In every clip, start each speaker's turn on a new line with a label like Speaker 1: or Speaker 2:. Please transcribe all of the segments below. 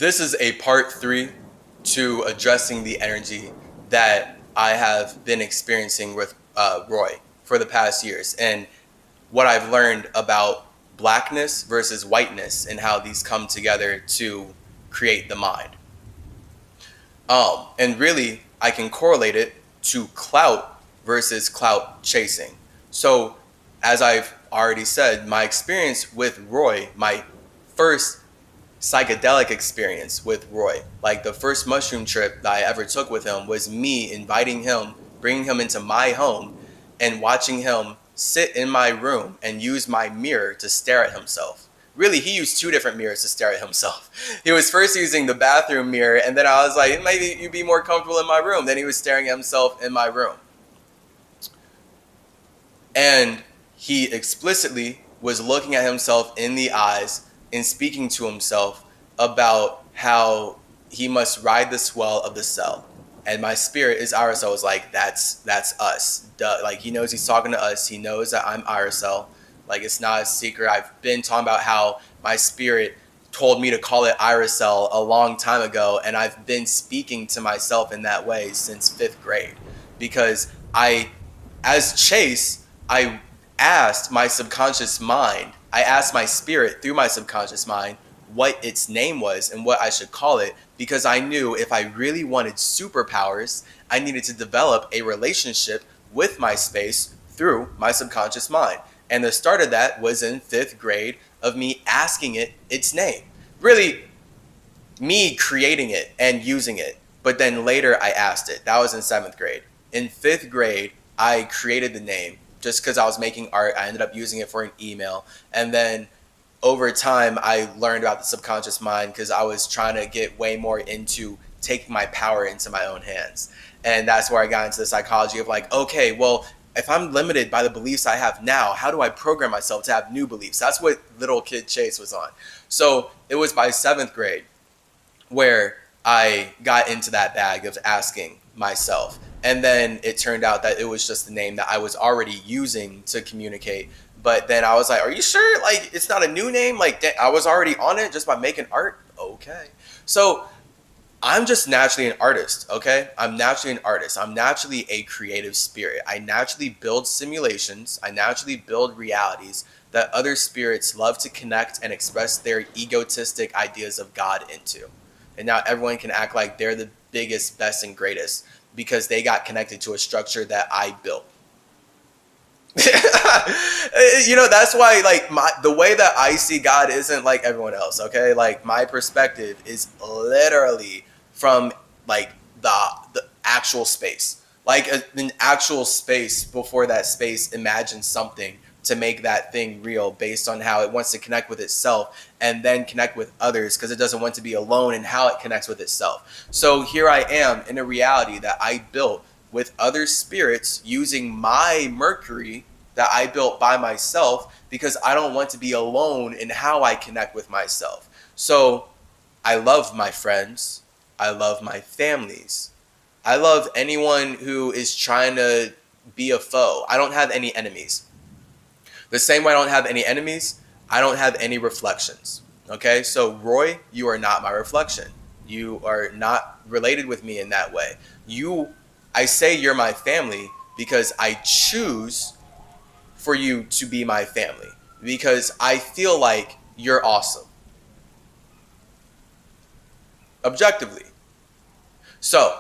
Speaker 1: This is a part 3 to addressing the energy that I have been experiencing with Roy for the past years, and what I've learned about blackness versus whiteness and how these come together to create the mind. And really, I can correlate it to clout versus clout chasing. So, as I've already said, my experience with Roy, my first psychedelic experience with Roy, like the first mushroom trip that I ever took with him, was me inviting him, bringing him into my home, and watching him sit in my room and use my mirror to stare at himself. Really, he used 2 different mirrors to stare at himself. He was first using the bathroom mirror, and then I was like, maybe you'd be more comfortable in my room. Then he was staring at himself in my room. And he explicitly was looking at himself in the eyes and speaking to himself about how he must ride the swell of the cell. And my spirit is Irisel. Was like, that's us. Duh. Like, he knows he's talking to us. He knows that I'm Irisel. Like, it's not a secret. I've been talking about how my spirit told me to call it Irisel a long time ago, and I've been speaking to myself in that way since 5th grade. Because as Chase, I asked my subconscious mind, I asked my spirit through my subconscious mind what its name was and what I should call it, because I knew if I really wanted superpowers, I needed to develop a relationship with my space through my subconscious mind. And the start of that was in 5th grade of me asking it its name. Really, me creating it and using it. But then later I asked it. That was in 7th grade. In 5th grade, I created the name just because I was making art. I ended up using it for an email. And then over time, I learned about the subconscious mind because I was trying to get way more into taking my power into my own hands. And that's where I got into the psychology of like, okay, well, if I'm limited by the beliefs I have now, how do I program myself to have new beliefs? That's what little kid Chase was on. So it was by 7th grade where I got into that bag of asking myself. And then it turned out that it was just the name that I was already using to communicate. But then I was like, are you sure? Like, it's not a new name? Like, I was already on it just by making art? Okay. So I'm just naturally an artist, okay? I'm naturally an artist. I'm naturally a creative spirit. I naturally build simulations. I naturally build realities that other spirits love to connect and express their egotistic ideas of God into. And now everyone can act like they're the biggest, best, and greatest because they got connected to a structure that I built. You know, that's why, like, the way that I see God isn't like everyone else, okay? Like, my perspective is literally from like the actual space, like an actual space before that space imagines something to make that thing real based on how it wants to connect with itself and then connect with others because it doesn't want to be alone in how it connects with itself. So here I am in a reality that I built with other spirits using my Mercury that I built by myself because I don't want to be alone in how I connect with myself. So I love my friends. I love my families. I love anyone who is trying to be a foe. I don't have any enemies. The same way I don't have any enemies, I don't have any reflections. Okay, so Roy, you are not my reflection. You are not related with me in that way. I say you're my family because I choose for you to be my family because I feel like you're awesome. Objectively. So,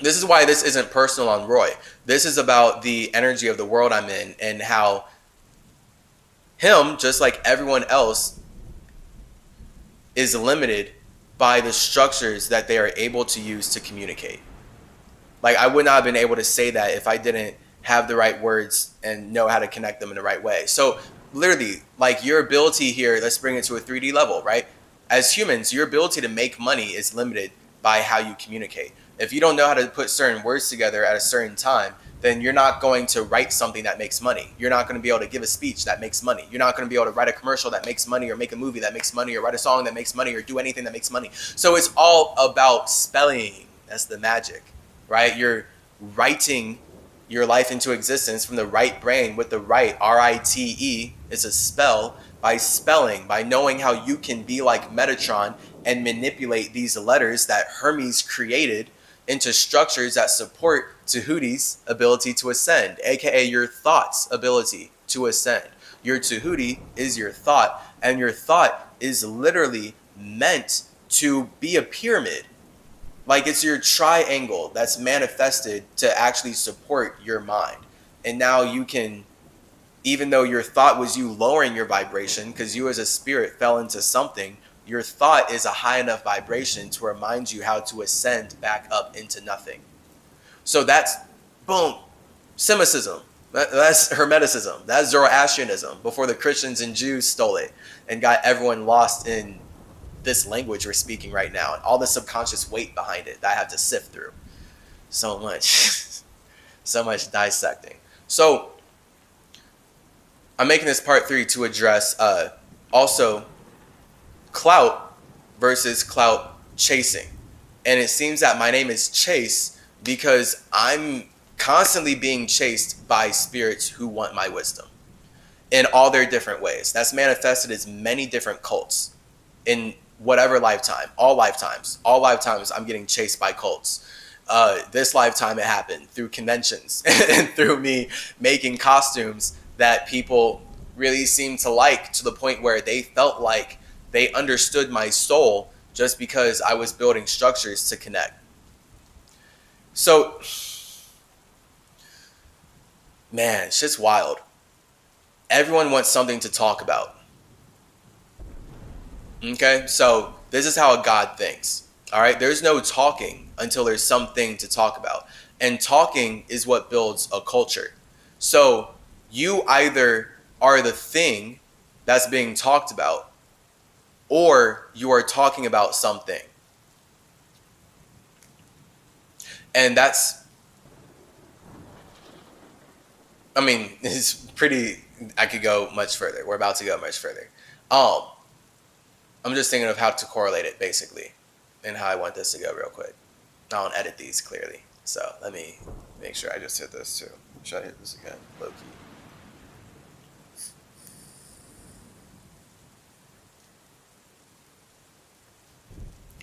Speaker 1: this is why this isn't personal on Roy. This is about the energy of the world I'm in and how him, just like everyone else, is limited by the structures that they are able to use to communicate. Like, I would not have been able to say that if I didn't have the right words and know how to connect them in the right way. So, literally, like, your ability here, let's bring it to a 3D level, right? As humans, your ability to make money is limited by how you communicate. If you don't know how to put certain words together at a certain time, then you're not going to write something that makes money. You're not going to be able to give a speech that makes money. You're not going to be able to write a commercial that makes money or make a movie that makes money or write a song that makes money or do anything that makes money. So it's all about spelling. That's the magic, right? You're writing your life into existence from the right brain with the right RITE. It's a spell by spelling, by knowing how you can be like Metatron and manipulate these letters that Hermes created into structures that support Tahuti's ability to ascend, aka your thought's ability to ascend. Your Tahuti is your thought, and your thought is literally meant to be a pyramid. Like it's your triangle that's manifested to actually support your mind. And now you can, even though your thought was you lowering your vibration because you as a spirit fell into something, your thought is a high enough vibration to remind you how to ascend back up into nothing. So that's, boom, Semicism. That's Hermeticism. That's Zoroastrianism before the Christians and Jews stole it and got everyone lost in this language we're speaking right now and all the subconscious weight behind it that I have to sift through. So much. So much dissecting. So I'm making this part 3 to address also clout versus clout chasing. And it seems that my name is Chase because I'm constantly being chased by spirits who want my wisdom in all their different ways. That's manifested as many different cults in whatever lifetime, all lifetimes I'm getting chased by cults. This lifetime it happened through conventions and through me making costumes that people really seemed to like, to the point where they felt like they understood my soul just because I was building structures to connect. So, man, shit's wild. Everyone wants something to talk about. Okay, so this is how a God thinks. All right, there's no talking until there's something to talk about. And talking is what builds a culture. So you either are the thing that's being talked about, or you are talking about something. And that's, I mean, it's pretty, I could go much further. We're about to go much further. I'm just thinking of how to correlate it, basically, and how I want this to go real quick. I don't edit these clearly, so let me make sure I just hit this too. Should I hit this again? Low key.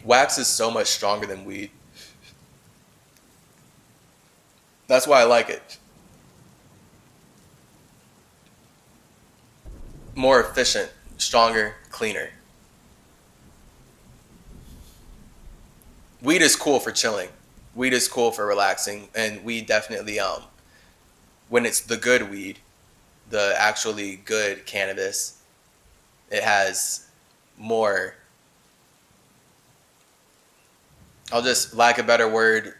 Speaker 1: Wax is so much stronger than weed. That's why I like it. More efficient, stronger, cleaner. Weed is cool for chilling. Weed is cool for relaxing. And weed definitely, when it's the good weed, the actually good cannabis, it has more, I'll just, lack a better word,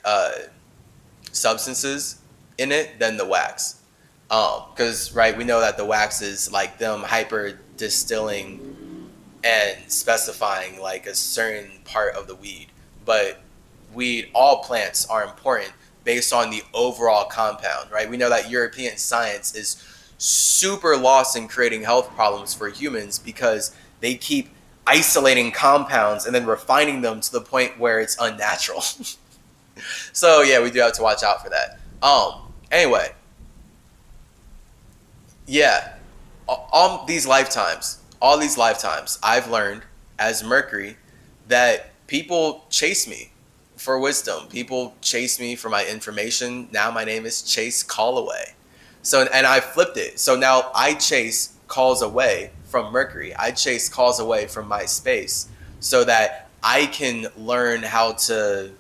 Speaker 1: substances in it than the wax. Because, right, we know that the wax is like them hyper distilling and specifying like a certain part of the weed. But weed, all plants are important based on the overall compound, right? We know that European science is super lost in creating health problems for humans because they keep isolating compounds and then refining them to the point where it's unnatural. So yeah, we do have to watch out for that. Anyway, yeah, all these lifetimes, I've learned as Mercury that people chase me for wisdom. People chase me for my information. Now my name is Chase Calloway. So, and I flipped it. So now I chase calls away from Mercury. I chase calls away from my space so that I can learn how to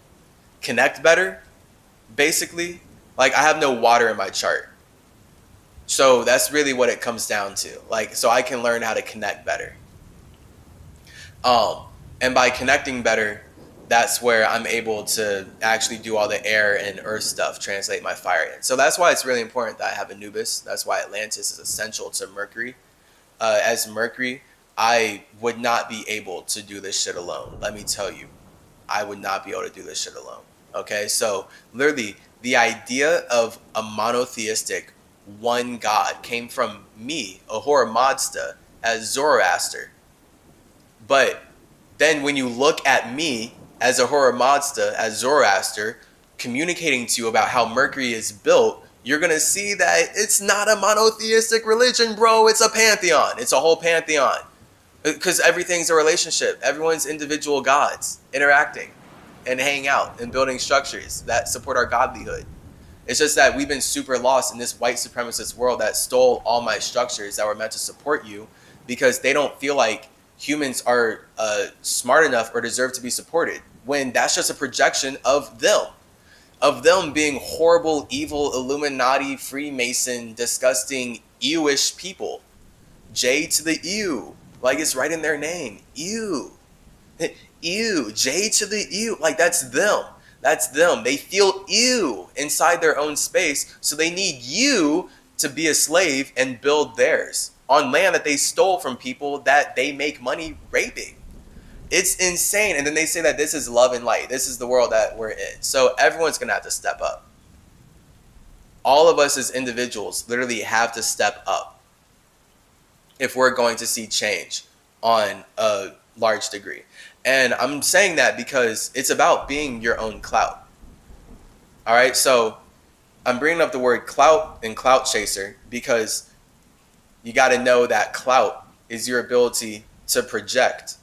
Speaker 1: connect better, basically. Like I have no water in my chart. So that's really what it comes down to. Like, so I can learn how to connect better. And by connecting better, that's where I'm able to actually do all the air and earth stuff, translate my fire in. So that's why it's really important that I have Anubis. That's why Atlantis is essential to Mercury. As Mercury, I would not be able to do this shit alone. Let me tell you, I would not be able to do this shit alone. Okay, so literally the idea of a monotheistic one God came from me, Ahura Mazda, as Zoroaster. But then when you look at me as Ahura Mazda, as Zoroaster, communicating to you about how Mercury is built, you're going to see that it's not a monotheistic religion, bro. It's a pantheon. It's a whole pantheon. Because everything's a relationship. Everyone's individual gods interacting and hanging out and building structures that support our godlyhood. It's just that we've been super lost in this white supremacist world that stole all my structures that were meant to support you, because they don't feel like humans are smart enough or deserve to be supported, when that's just a projection of them being horrible, evil, Illuminati, Freemason, disgusting, ewish people. J to the ew. Like, it's right in their name. Ew. Ew. J to the ew. Like, that's them. That's them. They feel ew inside their own space, so they need you to be a slave and build theirs on land that they stole from people that they make money raping. It's insane. And then they say that this is love and light. This is the world that we're in. So everyone's going to have to step up. All of us as individuals literally have to step up if we're going to see change on a large degree. And I'm saying that because it's about being your own clout. All right, so I'm bringing up the word clout and clout chaser because you got to know that clout is your ability to project,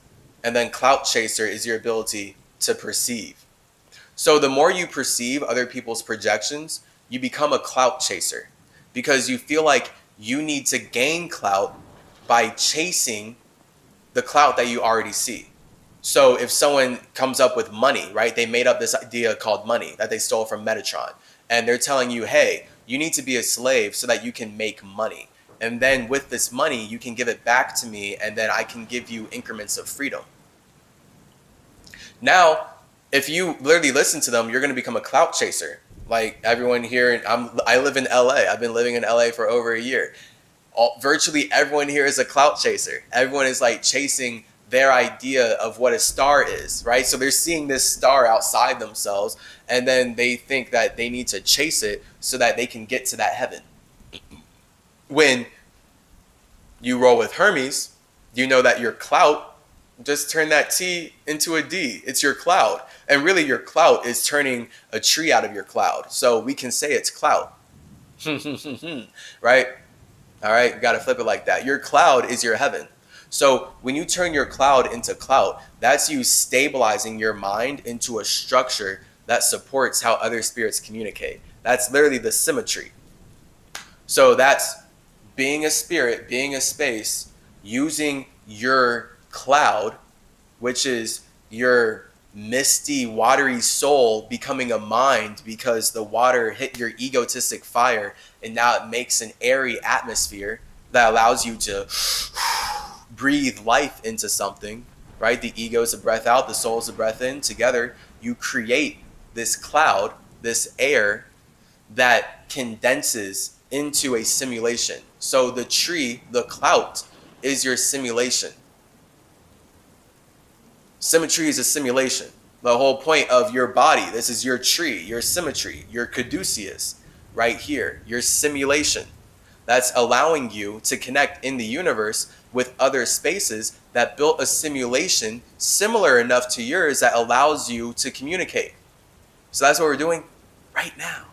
Speaker 1: and then clout chaser is your ability to perceive. So the more you perceive other people's projections, you become a clout chaser because you feel like you need to gain clout by chasing the clout that you already see. So if someone comes up with money, right? They made up this idea called money that they stole from Metatron. And they're telling you, hey, you need to be a slave so that you can make money. And then with this money, you can give it back to me, and then I can give you increments of freedom. Now, if you literally listen to them, you're going to become a clout chaser. Like everyone here, I live in LA. I've been living in LA for over a year. Virtually everyone here is a clout chaser. Everyone is like chasing their idea of what a star is, right? So they're seeing this star outside themselves, and then they think that they need to chase it so that they can get to that heaven. When you roll with Hermes, you know that your clout, just turn that T into a D. It's your cloud. And really your clout is turning a tree out of your cloud. So we can say it's clout. Right? All right, you got to flip it like that. Your cloud is your heaven. So when you turn your cloud into clout, that's you stabilizing your mind into a structure that supports how other spirits communicate. That's literally the symmetry. So that's being a spirit, being a space, using your cloud, which is your misty, watery soul, becoming a mind because the water hit your egotistic fire, and now it makes an airy atmosphere that allows you to breathe life into something, right? The ego is a breath out, the soul is a breath in. Together, you create this cloud, this air that condenses into a simulation. So the tree, the clout, is your simulation. Symmetry is a simulation. The whole point of your body, this is your tree, your symmetry, your caduceus, right here, your simulation. That's allowing you to connect in the universe with other spaces that built a simulation similar enough to yours that allows you to communicate. So that's what we're doing right now.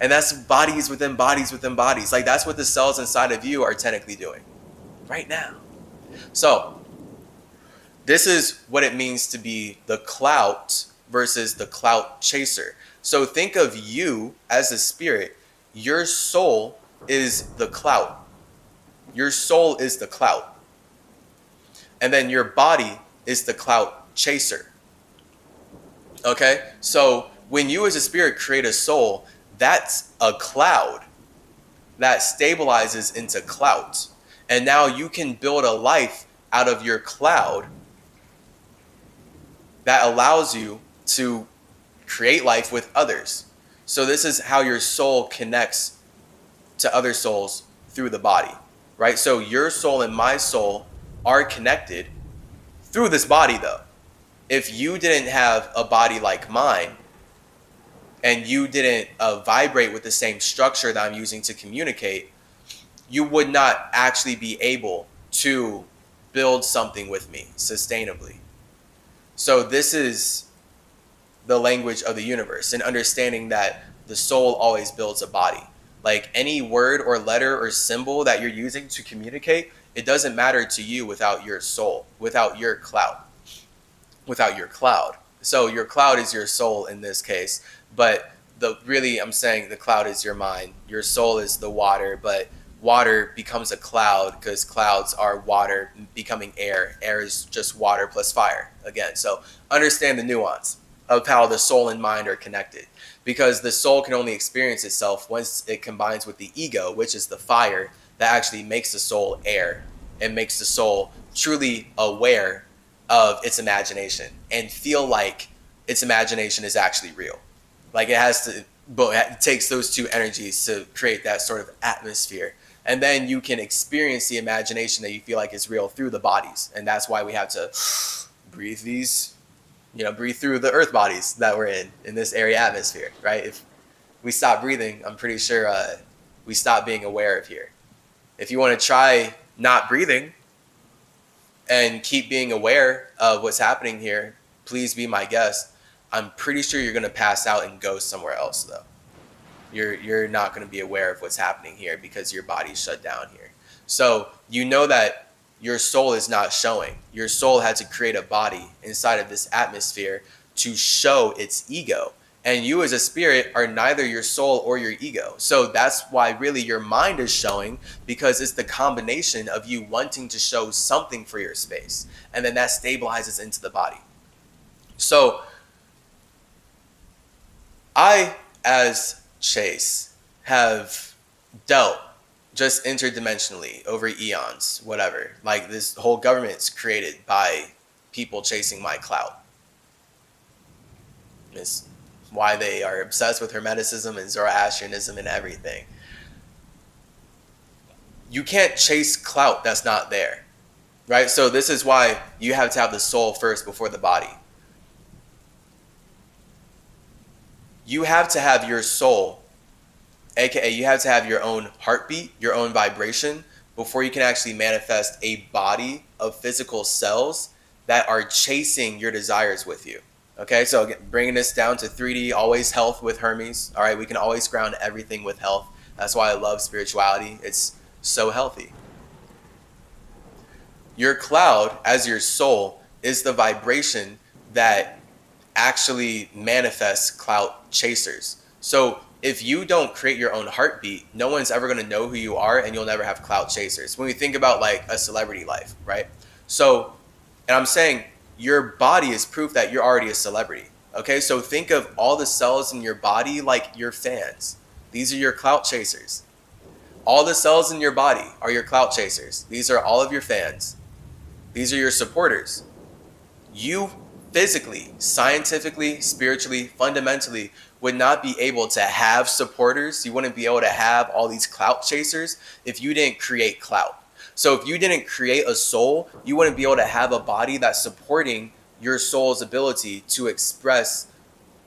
Speaker 1: And that's bodies within bodies within bodies. Like that's what the cells inside of you are technically doing right now. So this is what it means to be the clout versus the clout chaser. So think of you as a spirit. Your soul is the clout. Your soul is the clout. And then your body is the clout chaser. Okay? So when you as a spirit create a soul, that's a cloud that stabilizes into clout. And now you can build a life out of your cloud that allows you to create life with others. So this is how your soul connects to other souls through the body, right? So your soul and my soul are connected through this body though. If you didn't have a body like mine and you didn't vibrate with the same structure that I'm using to communicate, you would not actually be able to build something with me sustainably. So this is the language of the universe, and understanding that the soul always builds a body. Like any word or letter or symbol that you're using to communicate It doesn't matter to you without your soul, without your cloud, without your cloud. So your cloud is your soul in this case, but I'm saying the cloud is your mind. Your soul is the water, but water becomes a cloud because clouds are water becoming air. Air is just water plus fire again. So understand the nuance of how the soul and mind are connected, because the soul can only experience itself once it combines with the ego, which is the fire that actually makes the soul air and makes the soul truly aware of its imagination and feel like its imagination is actually real. Like it has to, but it takes those two energies to create that sort of atmosphere. And then you can experience the imagination that you feel like is real through the bodies. And that's why we have to breathe these, breathe through the earth bodies that we're in this area atmosphere, right? If we stop breathing, I'm pretty sure we stop being aware of here. If you want to try not breathing and keep being aware of what's happening here, please be my guest. I'm pretty sure you're going to pass out and go somewhere else, though. You're not going to be aware of what's happening here because your body's shut down here. So you know that your soul is not showing. Your soul had to create a body inside of this atmosphere to show its ego. And you as a spirit are neither your soul or your ego. So that's why really your mind is showing, because it's the combination of you wanting to show something for your space. And then that stabilizes into the body. So I, as Chase, have dealt just interdimensionally over eons, whatever. Like this whole government's created by people chasing my clout. It's why they are obsessed with Hermeticism and Zoroastrianism and everything. You can't chase clout that's not there, right? So this is why you have to have the soul first before the body. You have to have your soul, aka you have to have your own heartbeat, your own vibration, before you can actually manifest a body of physical cells that are chasing your desires with you. Okay, so again, bringing this down to 3D, always health with Hermes. All right, we can always ground everything with health. That's why I love spirituality. It's so healthy. Your cloud, as your soul, is the vibration that actually manifests clout chasers. So if you don't create your own heartbeat, no one's ever going to know who you are, and you'll never have clout chasers. When we think about like a celebrity life, right? So, and I'm saying your body is proof that you're already a celebrity. Okay, so think of all the cells in your body like your fans. These are your clout chasers. All the cells in your body are your clout chasers. These are all of your fans. These are your supporters. You physically, scientifically, spiritually, fundamentally would not be able to have supporters. You wouldn't be able to have all these clout chasers if you didn't create clout. So if you didn't create a soul, you wouldn't be able to have a body that's supporting your soul's ability to express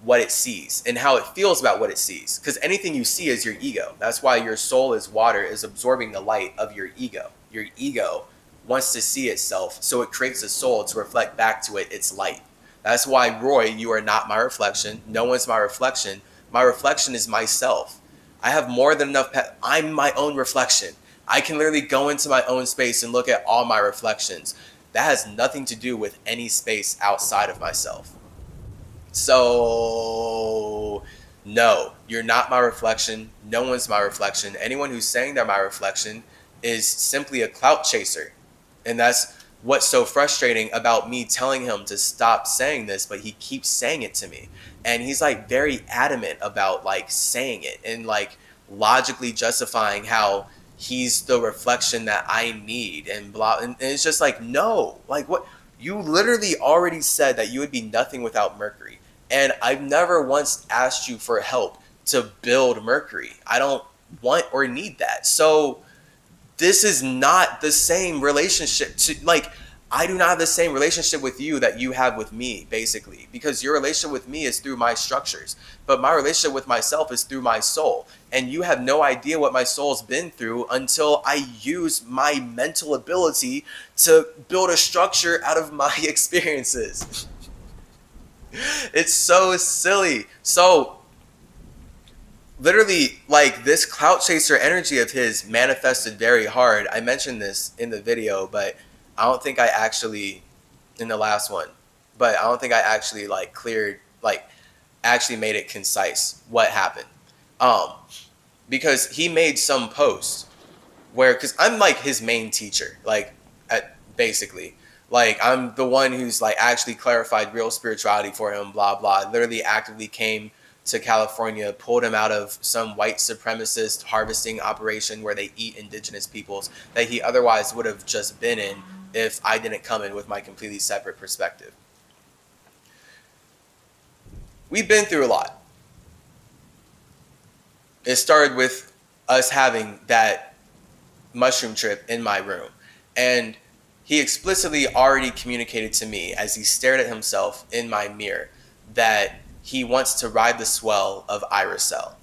Speaker 1: what it sees and how it feels about what it sees. Because anything you see is your ego. That's why your soul is water, is absorbing the light of your ego. Your ego wants to see itself, so it creates a soul to reflect back to it its light. That's why, Roy, you are not my reflection. No one's my reflection. My reflection is myself. I have more than enough. I'm my own reflection. I can literally go into my own space and look at all my reflections. That has nothing to do with any space outside of myself. So, no, you're not my reflection. No one's my reflection. Anyone who's saying they're my reflection is simply a clout chaser. And that's what's so frustrating about me telling him to stop saying this, but he keeps saying it to me. And he's like very adamant about like saying it and like logically justifying how he's the reflection that I need and blah. And it's just like, no, like what? You literally already said that you would be nothing without Mercury. And I've never once asked you for help to build Mercury. I don't want or need that. So this is not the same relationship to, like, I do not have the same relationship with you that you have with me, basically, because your relationship with me is through my structures, but my relationship with myself is through my soul. And you have no idea what my soul's been through until I use my mental ability to build a structure out of my experiences. It's so silly. So literally, like, this clout chaser energy of his manifested very hard. I mentioned this in the video, but I don't think I actually, in the last one, but I don't think I actually like cleared, like actually made it concise what happened. Um, because he made some post where, because I'm like his main teacher, like basically, like I'm the one who's like actually clarified real spirituality for him, blah blah. Literally actively came to California, pulled him out of some white supremacist harvesting operation where they eat indigenous peoples that he otherwise would have just been in if I didn't come in with my completely separate perspective. We've been through a lot. It started with us having that mushroom trip in my room. And he explicitly already communicated to me as he stared at himself in my mirror that he wants to ride the swell of Iracel.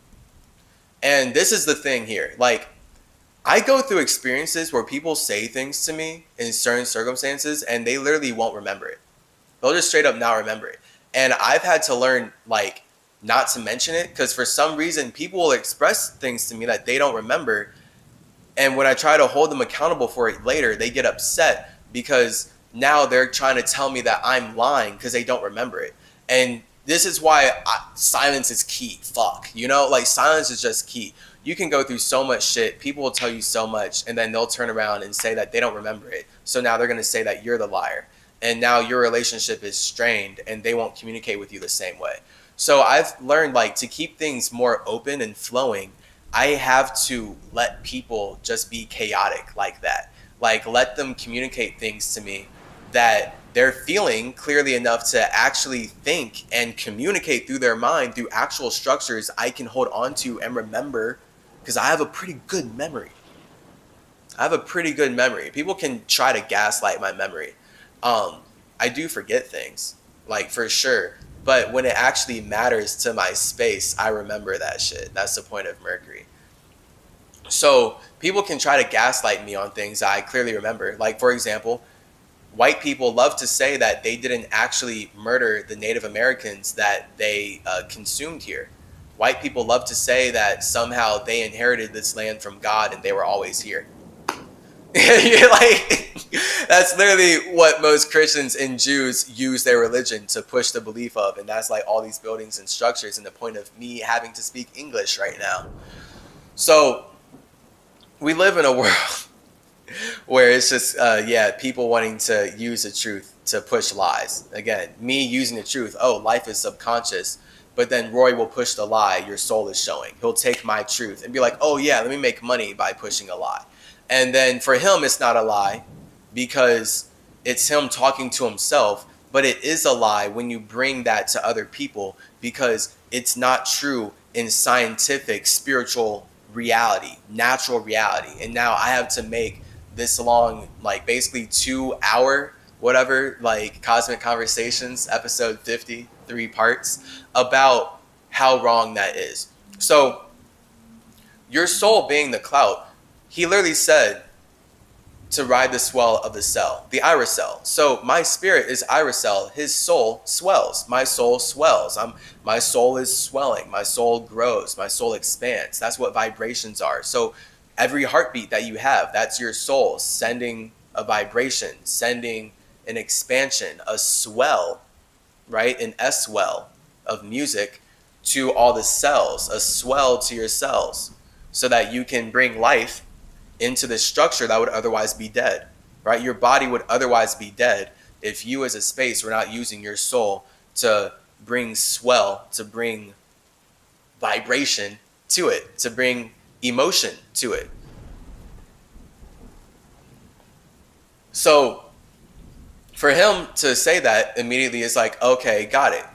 Speaker 1: And this is the thing here. Like, I go through experiences where people say things to me in certain circumstances and they literally won't remember it. They'll just straight up not remember it. And I've had to learn, like, not to mention it because for some reason people will express things to me that they don't remember. And when I try to hold them accountable for it later, they get upset because now they're trying to tell me that I'm lying because they don't remember it. And this is why silence is key. Fuck. You know, like silence is just key. You can go through so much shit. People will tell you so much and then they'll turn around and say that they don't remember it. So now they're going to say that you're the liar. And now your relationship is strained and they won't communicate with you the same way. So I've learned, like, to keep things more open and flowing, I have to let people just be chaotic like that. Like, let them communicate things to me that they're feeling clearly enough to actually think and communicate through their mind through actual structures I can hold on to and remember because I have a pretty good memory. I have a pretty good memory. People can try to gaslight my memory. I do forget things, like, for sure. But when it actually matters to my space, I remember that shit. That's the point of Mercury. So people can try to gaslight me on things I clearly remember. Like, for example, white people love to say that they didn't actually murder the Native Americans that they consumed here. White people love to say that somehow they inherited this land from God and they were always here. You're like, that's literally what most Christians and Jews use their religion to push the belief of. And that's like all these buildings and structures and the point of me having to speak English right now. So we live in a world where it's just, people wanting to use the truth to push lies. Again, me using the truth. Oh, life is subconscious. But then Roy will push the lie your soul is showing. He'll take my truth and be like, oh yeah, let me make money by pushing a lie. And then for him, it's not a lie because it's him talking to himself. But it is a lie when you bring that to other people because it's not true in scientific, spiritual reality, natural reality. And now I have to make this long, like basically 2-hour, whatever, like Cosmic Conversations, episode 50, 3 parts, about how wrong that is. So your soul being the clout, he literally said to ride the swell of the cell, the Iracel. So my spirit is Iracel. His soul swells. My soul swells. My soul is swelling. My soul grows. My soul expands. That's what vibrations are. So every heartbeat that you have, that's your soul sending a vibration, sending an expansion, a swell, right? An S-well of music to all the cells, a swell to your cells so that you can bring life into the structure that would otherwise be dead, right? Your body would otherwise be dead if you as a space were not using your soul to bring swell, to bring vibration to it, to bring emotion to it. So for him to say that immediately is like, okay, got it.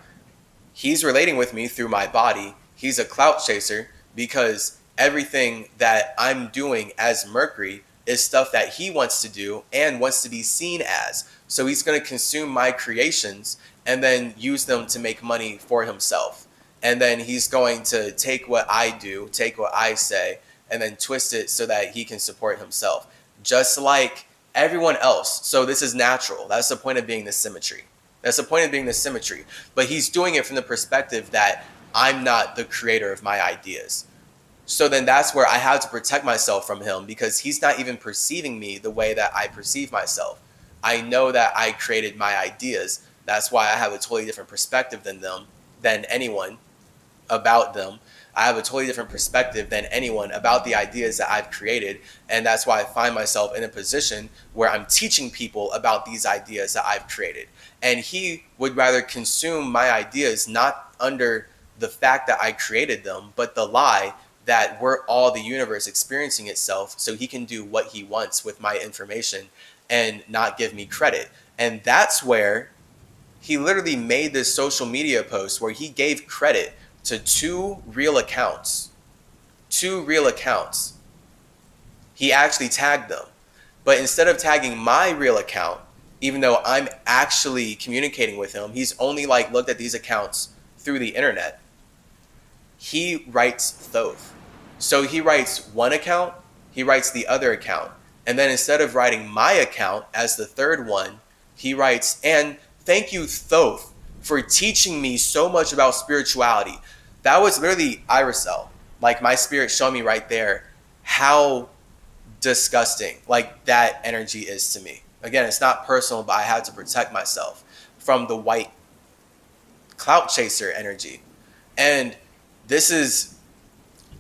Speaker 1: He's relating with me through my body. He's a clout chaser because everything that I'm doing as Mercury is stuff that he wants to do and wants to be seen as. So he's going to consume my creations and then use them to make money for himself. And then he's going to take what I do, take what I say, and then twist it so that he can support himself. Just like everyone else. So this is natural. That's the point of being the symmetry. That's the point of being the symmetry. But he's doing it from the perspective that I'm not the creator of my ideas. So then that's where I have to protect myself from him, because he's not even perceiving me the way that I perceive myself. I know that I created my ideas. That's why I have a totally different perspective than anyone about them. I have a totally different perspective than anyone about the ideas that I've created. And that's why I find myself in a position where I'm teaching people about these ideas that I've created. And he would rather consume my ideas, not under the fact that I created them, but the lie that we're all the universe experiencing itself, so he can do what he wants with my information and not give me credit. And that's where he literally made this social media post where he gave credit to two real accounts. Two real accounts. He actually tagged them. But instead of tagging my real account, even though I'm actually communicating with him, he's only like looked at these accounts through the internet. He writes Thoth. So he writes one account, he writes the other account. And then instead of writing my account as the third one, he writes, and thank you, Thoth, for teaching me so much about spirituality. That was literally Irisel. Like, my spirit showed me right there how disgusting like that energy is to me. Again, it's not personal, but I had to protect myself from the white clout chaser energy. And this is,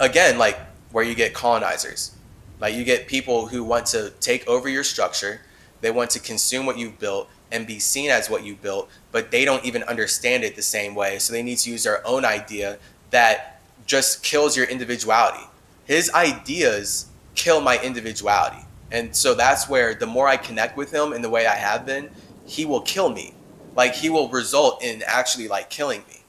Speaker 1: again, like where you get colonizers. Like, you get people who want to take over your structure. They want to consume what you've built and be seen as what you built, but they don't even understand it the same way. So they need to use their own idea that just kills your individuality. His ideas kill my individuality. And so that's where the more I connect with him in the way I have been, he will kill me. Like, he will result in actually like killing me.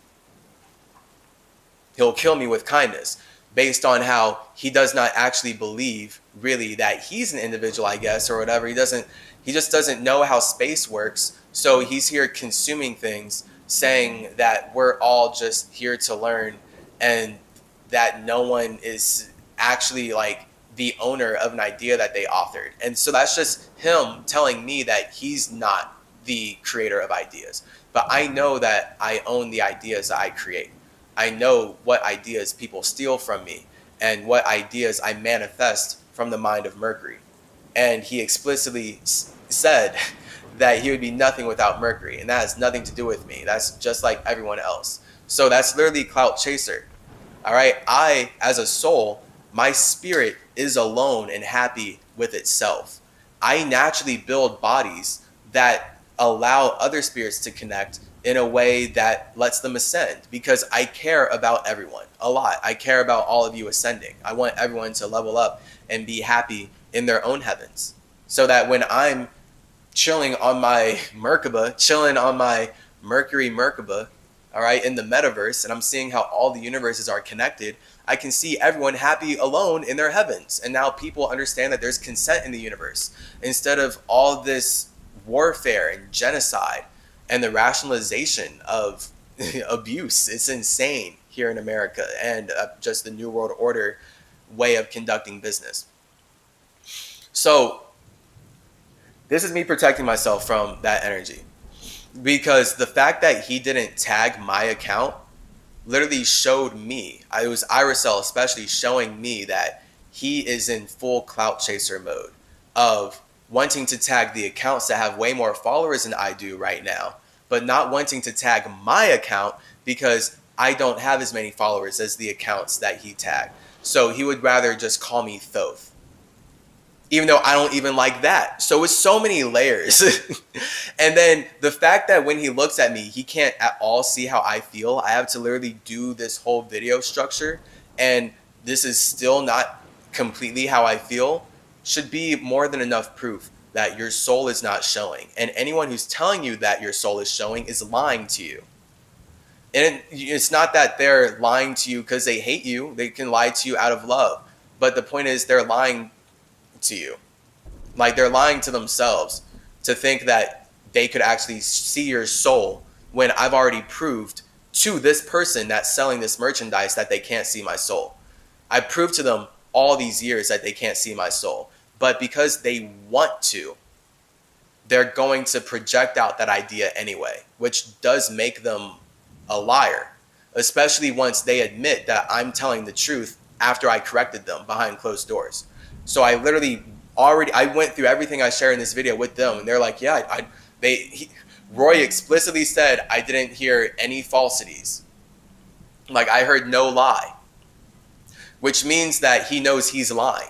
Speaker 1: He'll kill me with kindness, based on how he does not actually believe really that he's an individual, I guess, or whatever. He just doesn't know how space works. So he's here consuming things, saying that we're all just here to learn, and that no one is actually like the owner of an idea that they authored. And so that's just him telling me that he's not the creator of ideas. But I know that I own the ideas that I create. I know what ideas people steal from me and what ideas I manifest from the mind of Mercury. And he explicitly said that he would be nothing without Mercury, and that has nothing to do with me. That's just like everyone else. So that's literally clout chaser. All right. I, as a soul, my spirit is alone and happy with itself. I naturally build bodies that allow other spirits to connect in a way that lets them ascend, because I care about everyone a lot. I care about all of you ascending. I want everyone to level up and be happy in their own heavens, so that when I'm chilling on my Merkaba, chilling on my Mercury Merkaba, all right, in the metaverse, and I'm seeing how all the universes are connected, I can see everyone happy alone in their heavens. And now people understand that there's consent in the universe, instead of all this warfare and genocide and the rationalization of abuse. It's insane here in America, and just the New World Order way of conducting business. So this is me protecting myself from that energy, because the fact that he didn't tag my account literally showed me, it was Irisel especially showing me that he is in full clout chaser mode of wanting to tag the accounts that have way more followers than I do right now, but not wanting to tag my account because I don't have as many followers as the accounts that he tagged. So he would rather just call me Thoth, even though I don't even like that. So it's so many layers. And then the fact that when he looks at me, he can't at all see how I feel. I have to literally do this whole video structure, and this is still not completely how I feel, should be more than enough proof that your soul is not showing. And anyone who's telling you that your soul is showing is lying to you. And it's not that they're lying to you because they hate you. They can lie to you out of love. But the point is, they're lying to you. Like, they're lying to themselves to think that they could actually see your soul, when I've already proved to this person that's selling this merchandise that they can't see my soul. I proved to them all these years that they can't see my soul. But because they want to, they're going to project out that idea anyway, which does make them a liar, especially once they admit that I'm telling the truth after I corrected them behind closed doors. So I literally I went through everything I shared in this video with them, and they're like, yeah, Roy explicitly said I didn't hear any falsities. Like, I heard no lie, which means that he knows he's lying.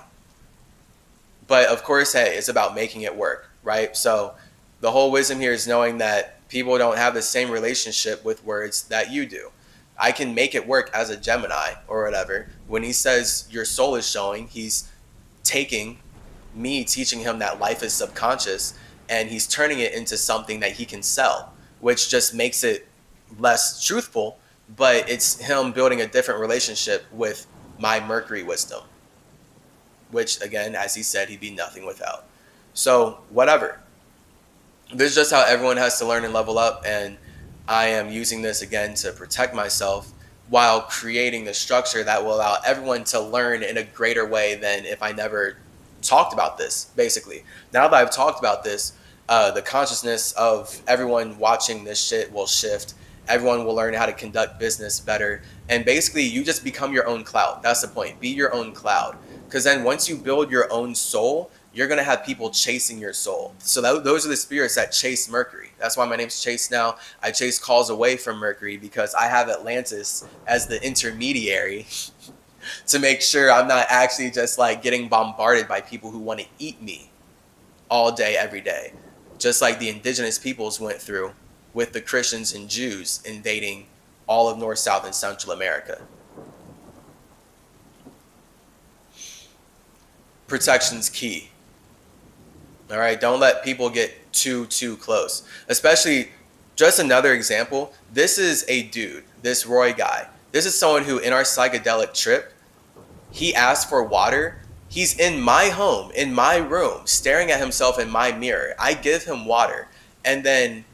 Speaker 1: But of course, hey, it's about making it work, right? So the whole wisdom here is knowing that people don't have the same relationship with words that you do. I can make it work as a Gemini or whatever. When he says your soul is showing, he's taking me teaching him that life is subconscious, and he's turning it into something that he can sell, which just makes it less truthful, but it's him building a different relationship with my Mercury wisdom, which again, as he said, he'd be nothing without. So whatever. This is just how everyone has to learn and level up, and I am using this again to protect myself while creating the structure that will allow everyone to learn in a greater way than if I never talked about this, basically. Now that I've talked about this, the consciousness of everyone watching this shit will shift. Everyone will learn how to conduct business better. And basically, you just become your own cloud. That's the point. Be your own cloud. Because then once you build your own soul, you're going to have people chasing your soul. So those are the spirits that chase Mercury. That's why my name's Chase now. I chase calls away from Mercury because I have Atlantis as the intermediary to make sure I'm not actually just like getting bombarded by people who want to eat me all day, every day. Just like the indigenous peoples went through with the Christians and Jews invading all of North, South, and Central America. Protection's key. All right, don't let people get too close. Especially, just another example, this is a dude, this Roy guy. This is someone who, in our psychedelic trip, he asked for water. He's in my home, in my room, staring at himself in my mirror. I give him water, and then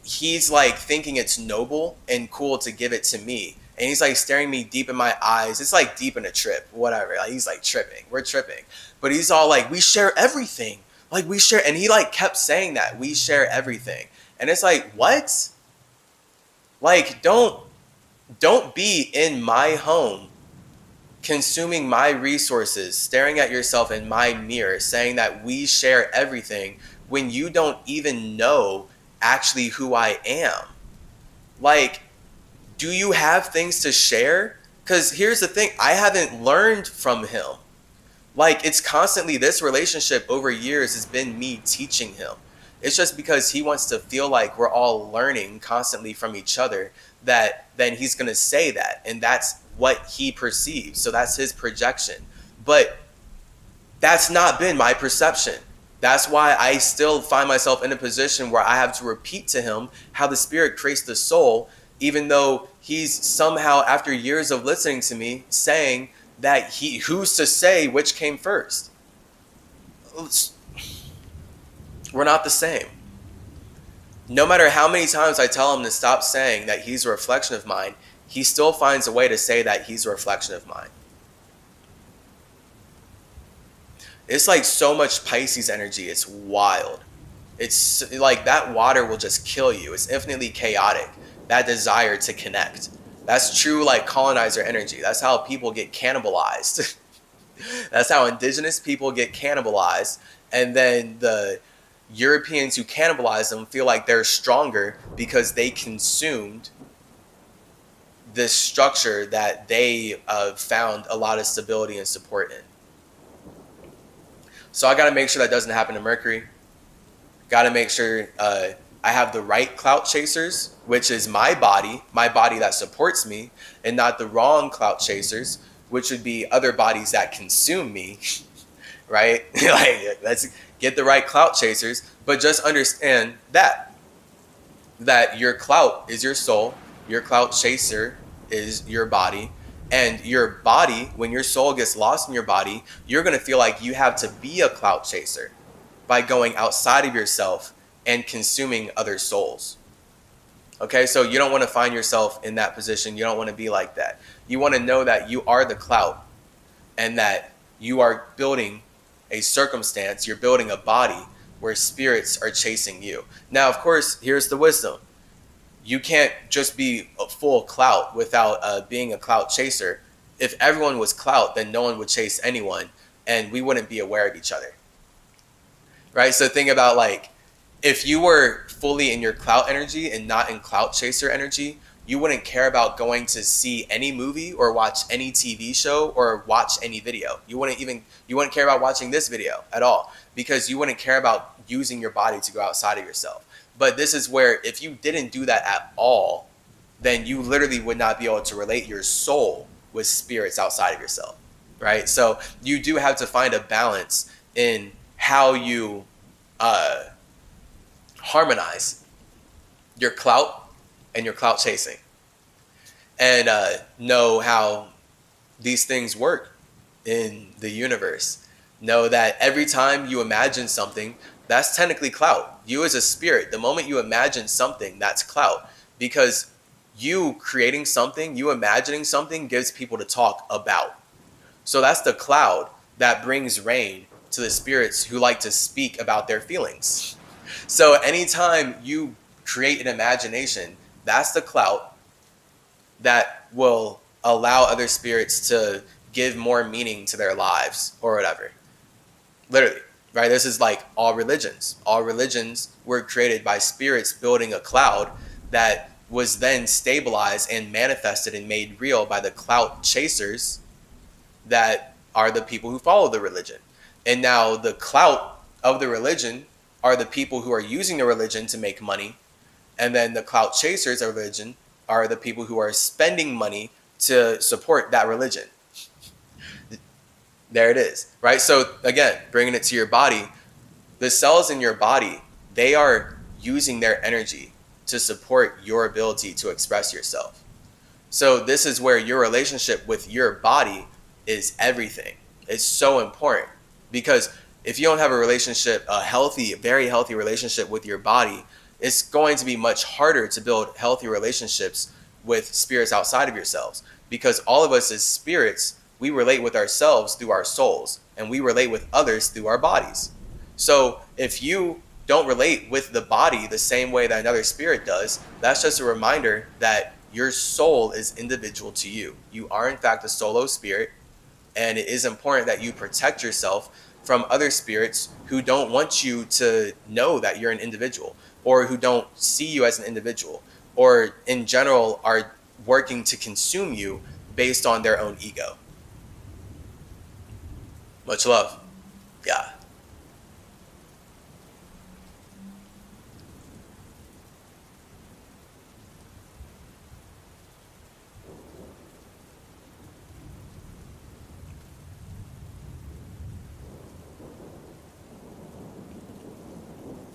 Speaker 1: he's like thinking it's noble and cool to give it to me. And he's like staring me deep in my eyes. It's like deep in a trip, whatever. Like, he's like tripping. We're tripping. But he's all like, we share everything. Like, we share. And he like kept saying that. We share everything. And it's like, what? Like, don't be in my home, consuming my resources, staring at yourself in my mirror, saying that we share everything when you don't even know actually who I am. Like, do you have things to share? Because here's the thing, I haven't learned from him. Like, it's constantly, this relationship over years has been me teaching him. It's just because he wants to feel like we're all learning constantly from each other, that then he's going to say that. And that's what he perceives. So that's his projection. But that's not been my perception. That's why I still find myself in a position where I have to repeat to him how the spirit creates the soul, even though he's somehow, after years of listening to me, saying that who's to say which came first? We're not the same. No matter how many times I tell him to stop saying that he's a reflection of mine, he still finds a way to say that he's a reflection of mine. It's like so much Pisces energy. It's wild. It's like that water will just kill you. It's infinitely chaotic. That desire to connect. That's true, like, colonizer energy. That's how people get cannibalized. That's how indigenous people get cannibalized. And then the Europeans who cannibalize them feel like they're stronger because they consumed this structure that they found a lot of stability and support in. So I got to make sure that doesn't happen to Mercury. Got to make sure I have the right clout chasers, which is my body that supports me, and not the wrong clout chasers, which would be other bodies that consume me, right? Like, let's get the right clout chasers, but just understand that your clout is your soul, your clout chaser is your body, and your body, when your soul gets lost in your body, you're going to feel like you have to be a clout chaser by going outside of yourself and consuming other souls. Okay, so you don't want to find yourself in that position. You don't want to be like that. You want to know that you are the clout and that you are building a circumstance, you're building a body where spirits are chasing you. Now, of course, here's the wisdom. You can't just be a full clout without being a clout chaser. if everyone was clout, then no one would chase anyone and we wouldn't be aware of each other. Right? So think about like, if you were fully in your clout energy and not in clout chaser energy, you wouldn't care about going to see any movie or watch any TV show or watch any video. You wouldn't care about watching this video at all, because you wouldn't care about using your body to go outside of yourself. But this is where if you didn't do that at all, then you literally would not be able to relate your soul with spirits outside of yourself, right? So you do have to find a balance in how you harmonize your clout and your clout chasing, and know how these things work in the universe. Know that every time you imagine something, that's technically clout. You as a spirit, the moment you imagine something, that's clout, because you creating something, you imagining something gives people to talk about. So that's the cloud that brings rain to the spirits who like to speak about their feelings. So anytime you create an imagination, that's the clout that will allow other spirits to give more meaning to their lives or whatever. Literally, right? This is like all religions. All religions were created by spirits building a cloud that was then stabilized and manifested and made real by the clout chasers that are the people who follow the religion. And now the clout of the religion are the people who are using the religion to make money. And then the clout chasers of religion are the people who are spending money to support that religion. There it is, right? So again, bringing it to your body, the cells in your body, they are using their energy to support your ability to express yourself. So this is where your relationship with your body is everything. It's so important, because if you don't have a relationship, a healthy, very healthy relationship with your body, it's going to be much harder to build healthy relationships with spirits outside of yourselves, because all of us as spirits, we relate with ourselves through our souls, and we relate with others through our bodies. So if you don't relate with the body the same way that another spirit does, that's just a reminder that your soul is individual to you. You are in fact a solo spirit, and it is important that you protect yourself from other spirits who don't want you to know that you're an individual, or who don't see you as an individual, or in general are working to consume you based on their own ego. Much love. Yeah.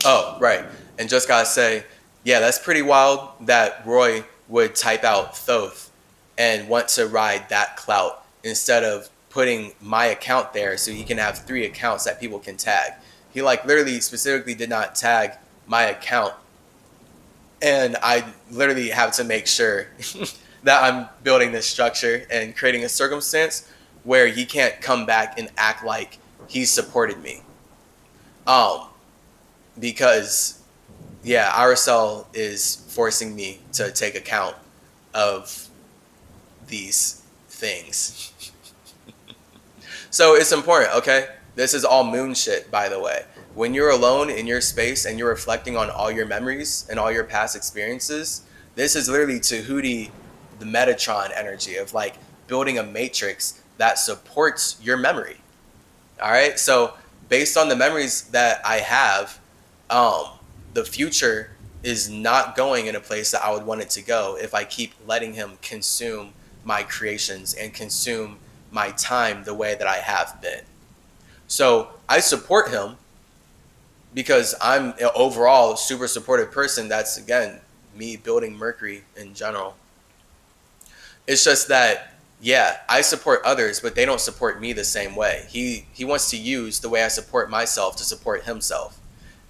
Speaker 1: Oh, right. And just gotta say, yeah, that's pretty wild that Roy would type out Thoth and want to ride that clout instead of putting my account there so he can have 3 accounts that people can tag. He like literally specifically did not tag my account, and I literally have to make sure that I'm building this structure and creating a circumstance where he can't come back and act like he supported me. Because yeah, RSL is forcing me to take account of these things. So it's important, okay? This is all moon shit, by the way. When you're alone in your space and you're reflecting on all your memories and all your past experiences, this is literally Tahuti, the Metatron energy of like building a matrix that supports your memory. All right? So based on the memories that I have, the future is not going in a place that I would want it to go if I keep letting him consume my creations and consume my time the way that I have been. So I support him because I'm an overall super supportive person. That's, again, me building Mercury in general. It's just that, yeah, I support others, but they don't support me the same way. He wants to use the way I support myself to support himself.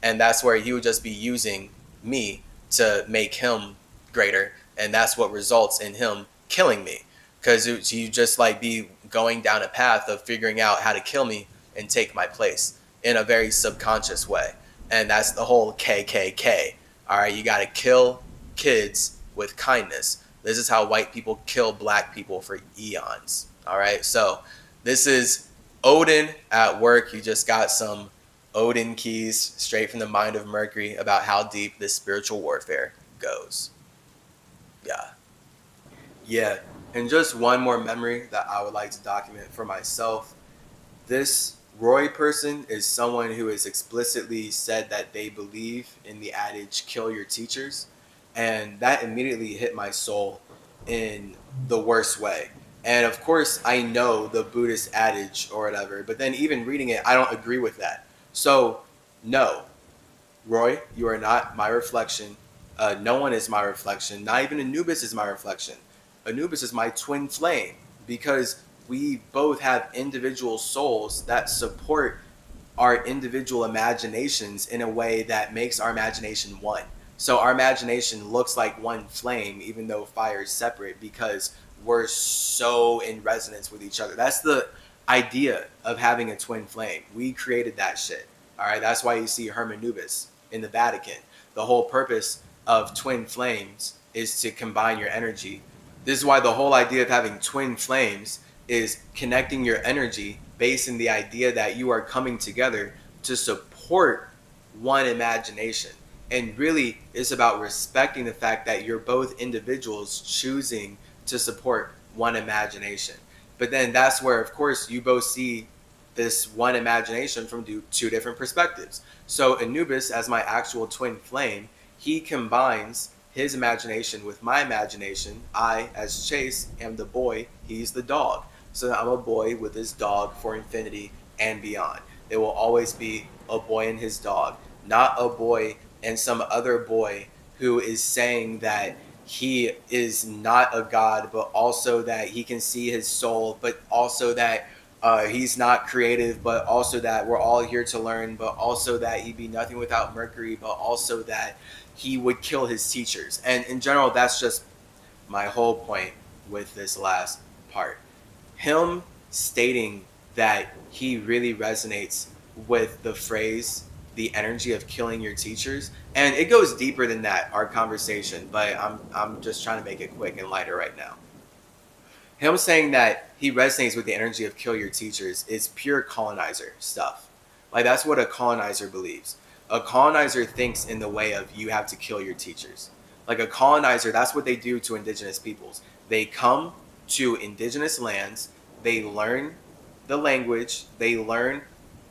Speaker 1: And that's where he would just be using me to make him greater. And that's what results in him killing me. Because you just like be going down a path of figuring out how to kill me and take my place in a very subconscious way. And that's the whole KKK. All right, you got to kill kids with kindness. This is how white people kill black people for eons. All right, so this is Odin at work. You just got some Odin keys straight from the mind of Mercury about how deep this spiritual warfare goes. Yeah. Yeah. And just one more memory that I would like to document for myself. This Roy person is someone who has explicitly said that they believe in the adage, kill your teachers. And that immediately hit my soul in the worst way. And of course, I know the Buddhist adage or whatever, but then even reading it, I don't agree with that. So, no, Roy, you are not my reflection. No one is my reflection. Not even Anubis is my reflection. Anubis is my twin flame because we both have individual souls that support our individual imaginations in a way that makes our imagination one. So our imagination looks like one flame, even though fire is separate, because we're so in resonance with each other. That's the idea of having a twin flame. We created that shit. All right. That's why you see Hermanubis in the Vatican. The whole purpose of twin flames is to combine your energy. This is why the whole idea of having twin flames is connecting your energy based in the idea that you are coming together to support one imagination. And really, it's about respecting the fact that you're both individuals choosing to support one imagination. But then that's where, of course, you both see this one imagination from two different perspectives. So Anubis, as my actual twin flame, he combines his imagination with my imagination. I, as Chase, am the boy, he's the dog. So I'm a boy with his dog for infinity and beyond. It will always be a boy and his dog, not a boy and some other boy who is saying that he is not a god, but also that he can see his soul, but also that he's not creative, but also that we're all here to learn, but also that he'd be nothing without Mercury, but also that he would kill his teachers. And in general, that's just my whole point with this last part. Him stating that he really resonates with the phrase, the energy of killing your teachers. And it goes deeper than that, our conversation, but I'm just trying to make it quick and lighter right now. Him saying that he resonates with the energy of kill your teachers is pure colonizer stuff. Like, that's what a colonizer believes. A colonizer thinks in the way of you have to kill your teachers. Like a colonizer, that's what they do to indigenous peoples. They come to indigenous lands, they learn the language, they learn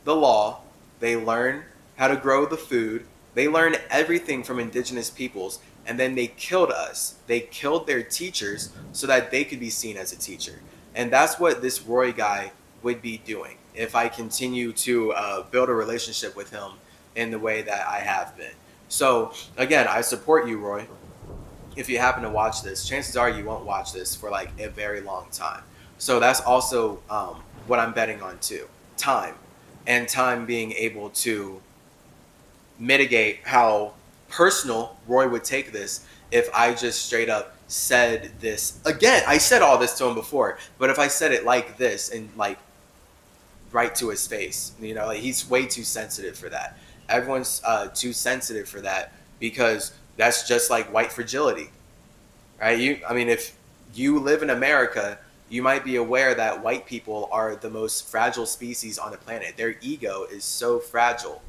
Speaker 1: the law, they learn how to grow the food, they learn everything from indigenous peoples, and then they killed us. They killed their teachers so that they could be seen as a teacher. And that's what this Roy guy would be doing if I continue to build a relationship with him in the way that I have been. So again, I support you, Roy. If you happen to watch this, chances are you won't watch this for like a very long time. So that's also what I'm betting on too. Time. And time being able to mitigate how personal Roy would take this if I just straight up said this. Again, I said all this to him before, but if I said it like this and like right to his face, like he's way too sensitive for that. Everyone's too sensitive for that because that's just like white fragility, right? If you live in America, you might be aware that white people are the most fragile species on the planet. Their ego is so fragile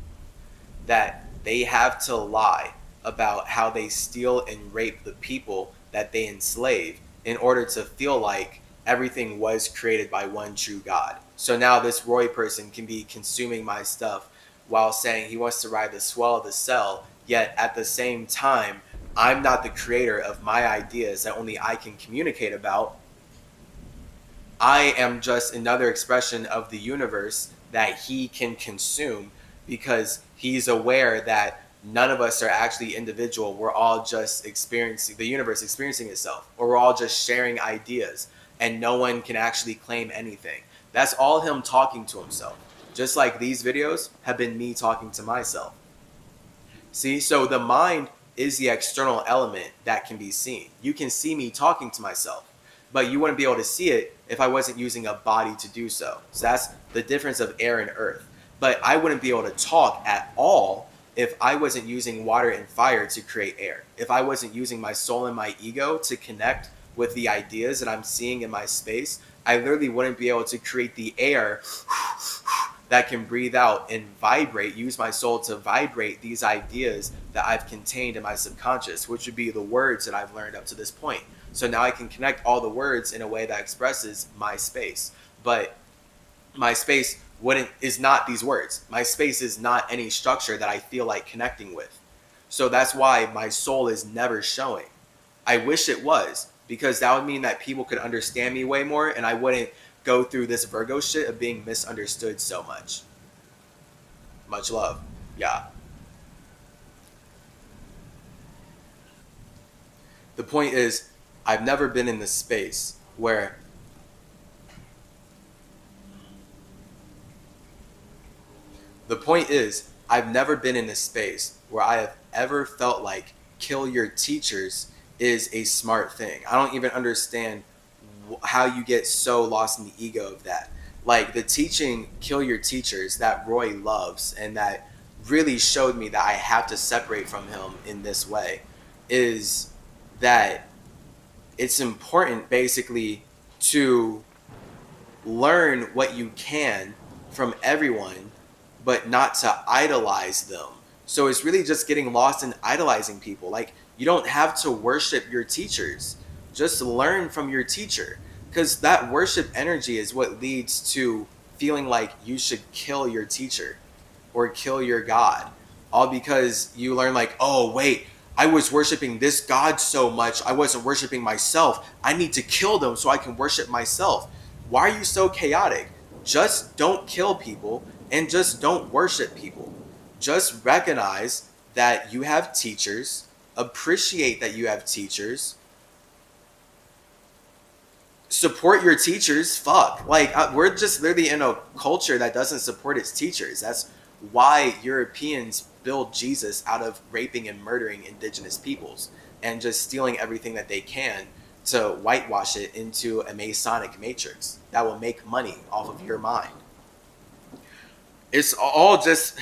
Speaker 1: that they have to lie about how they steal and rape the people that they enslave in order to feel like everything was created by one true God. So now this Roy person can be consuming my stuff while saying he wants to ride the swell of the cell, yet at the same time, I'm not the creator of my ideas that only I can communicate about. I am just another expression of the universe that he can consume because he's aware that none of us are actually individual. We're all just experiencing the universe experiencing itself, or we're all just sharing ideas and no one can actually claim anything. That's all him talking to himself. Just like these videos have been me talking to myself. See, so the mind is the external element that can be seen. You can see me talking to myself, but you wouldn't be able to see it if I wasn't using a body to do so. So that's the difference of air and earth. But I wouldn't be able to talk at all if I wasn't using water and fire to create air. If I wasn't using my soul and my ego to connect with the ideas that I'm seeing in my space, I literally wouldn't be able to create the air that can breathe out and vibrate, use my soul to vibrate these ideas that I've contained in my subconscious, which would be the words that I've learned up to this point. So now I can connect all the words in a way that expresses my space. But my space is not these words. My space is not any structure that I feel like connecting with. So that's why my soul is never showing. I wish it was, because that would mean that people could understand me way more and I wouldn't go through this Virgo shit of being misunderstood so much. Much love. Yeah. The point is, I've never been in this space where I've never been in a space where I have ever felt like kill your teachers is a smart thing. I don't even understand how you get so lost in the ego of that. Like the teaching, kill your teachers, that Roy loves and that really showed me that I have to separate from him in this way, is that it's important basically to learn what you can from everyone, but not to idolize them. So it's really just getting lost in idolizing people. Like, you don't have to worship your teachers. Just learn from your teacher. Because that worship energy is what leads to feeling like you should kill your teacher or kill your God. All because you learn like, oh, wait, I was worshiping this God so much, I wasn't worshiping myself. I need to kill them so I can worship myself. Why are you so chaotic? Just don't kill people and just don't worship people. Just recognize that you have teachers, appreciate that you have teachers, support your teachers. Fuck. Like, we're just literally in a culture that doesn't support its teachers. That's why Europeans build Jesus out of raping and murdering indigenous peoples and just stealing everything that they can to whitewash it into a Masonic matrix that will make money off of your mind. It's all just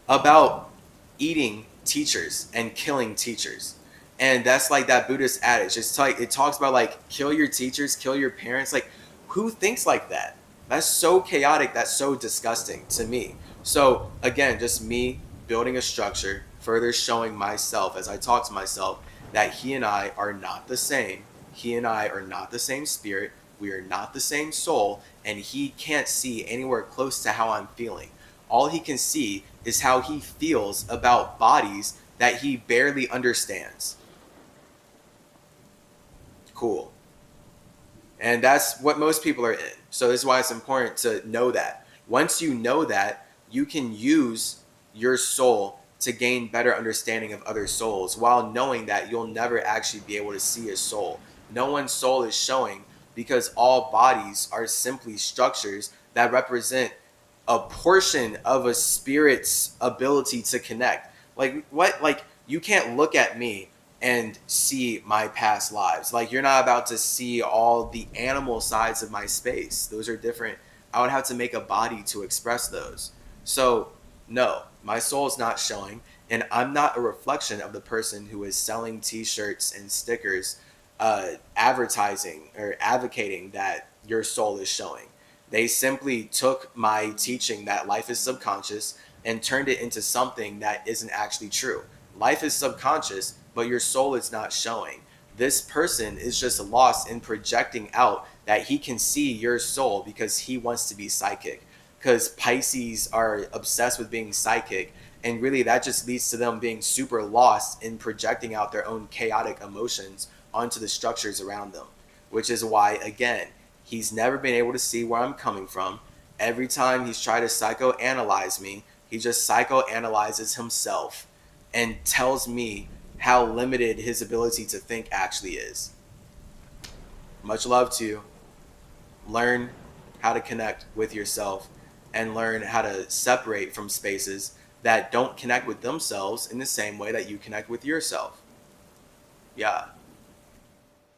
Speaker 1: about eating teachers and killing teachers. And that's like that Buddhist adage. It's like, it talks about like, kill your teachers, kill your parents. Like, who thinks like that? That's so chaotic. That's so disgusting to me. So again, just me building a structure, further showing myself as I talk to myself that he and I are not the same. He and I are not the same spirit. We are not the same soul. And he can't see anywhere close to how I'm feeling. All he can see is how he feels about bodies that he barely understands. Cool. And that's what most people are in. So this is why it's important to know that. Once you know that, you can use your soul to gain better understanding of other souls while knowing that you'll never actually be able to see a soul. No one's soul is showing because all bodies are simply structures that represent a portion of a spirit's ability to connect. Like, what? Like, you can't look at me and see my past lives. Like, you're not about to see all the animal sides of my space. Those are different. I would have to make a body to express those. So no, my soul is not showing, and I'm not a reflection of the person who is selling t-shirts and stickers, advertising or advocating that your soul is showing. They simply took my teaching that life is subconscious and turned it into something that isn't actually true. Life is subconscious, but your soul is not showing. This person is just lost in projecting out that he can see your soul because he wants to be psychic. Because Pisces are obsessed with being psychic, and really that just leads to them being super lost in projecting out their own chaotic emotions onto the structures around them. Which is why, again, he's never been able to see where I'm coming from. Every time he's tried to psychoanalyze me, he just psychoanalyzes himself and tells me how limited his ability to think actually is. Much love to you. Learn how to connect with yourself and learn how to separate from spaces that don't connect with themselves in the same way that you connect with yourself. Yeah.